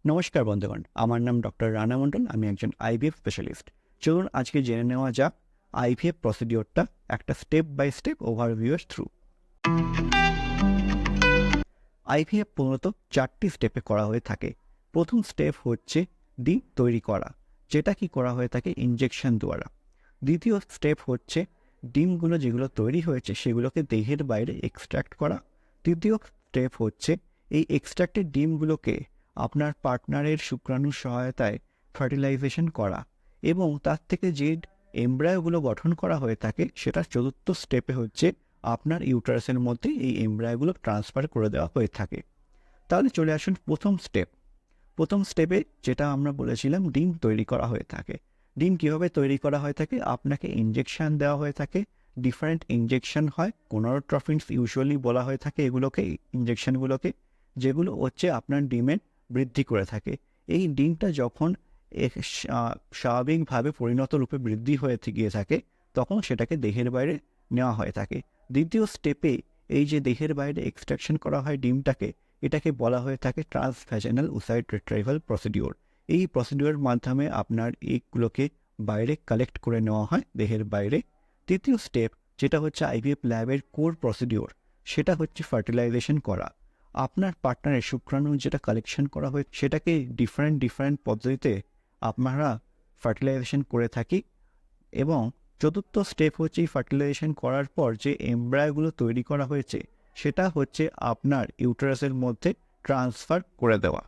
নমস্কার বন্ধুগণ, আমার নাম ডক্টর রানা মণ্ডল। আমি একজন আইভিএফ স্পেশালিস্ট। চলুন আজকে জেনে নেওয়া যাক আইভিএফ প্রসিডিওরটা একটা স্টেপ বাই স্টেপ ওভারভিউয়ের থ্রু। আইভিএফ মূলত 4টি স্টেপে করা হয়ে থাকে। প্রথম স্টেপ হচ্ছে ডিম তৈরি করা, যেটা কি করা হয়ে থাকে ইনজেকশন দ্বারা। দ্বিতীয় স্টেপ হচ্ছে ডিমগুলো যেগুলো তৈরি হয়েছে সেগুলোকে দেহের বাইরে এক্সট্র্যাক্ট করা। তৃতীয় স্টেপ হচ্ছে এই এক্সট্র্যাক্টেড ডিমগুলোকে আপনার পার্টনারের শুক্রাণুর সহায়তায় ফার্টিলাইজেশন করা এবং তার থেকে যে এমব্রায়োগুলো গঠন করা হয়ে থাকে সেটা চতুর্থ স্টেপে হচ্ছে আপনার ইউটারাসের মধ্যে এই এমব্রায়োগুলো ট্রান্সফার করে দেওয়া হয়ে থাকে। তাহলে চলে আসুন প্রথম স্টেপ। প্রথম স্টেপে যেটা আমরা বলেছিলাম ডিম তৈরি করা হয়ে থাকে। ডিম কীভাবে তৈরি করা হয়ে থাকে? আপনাকে ইনজেকশান দেওয়া হয়ে থাকে। ডিফারেন্ট ইনজেকশন হয়, গোনাডোট্রফিনস ইউজুয়ালি বলা হয়ে থাকে এগুলোকে, ইনজেকশনগুলোকে, যেগুলো হচ্ছে আপনার ডিমের বৃদ্ধি করে থাকে। এই ডিমটা যখন স্বাভাবিকভাবে পরিণত রূপে বৃদ্ধি হয়ে গিয়ে থাকে তখন সেটাকে দেহের বাইরে নেওয়া হয়ে থাকে। দ্বিতীয় স্টেপে এই যে দেহের বাইরে এক্সট্রাকশন করা হয় ডিমটাকে, এটাকে বলা হয়ে থাকে ট্রান্সভ্যাজানাল উসাইড রিট্রাইভাল প্রসিডিওর। এই প্রসিডিওরের মাধ্যমে আপনার এগুলোকে বাইরে কালেক্ট করে নেওয়া হয় দেহের বাইরে। তৃতীয় স্টেপ, যেটা হচ্ছে আইভিএফ ল্যাবের কোর প্রসিডিওর, সেটা হচ্ছে ফার্টিলাইজেশন করা। আপনার পার্টনারের শুক্রাণু যেটা কালেকশন করা হয় সেটাকে ডিফারেন্ট পদ্ধতিতে আপনারা ফার্টিলাইজেশন করে থাকি। এবং চতুর্থ স্টেপ হচ্ছে এই ফার্টিলাইজেশন করার পর যে এমব্রায়োগুলো তৈরি করা হয়েছে সেটা হচ্ছে আপনার ইউটারাসের মধ্যে ট্রান্সফার করে দেওয়া।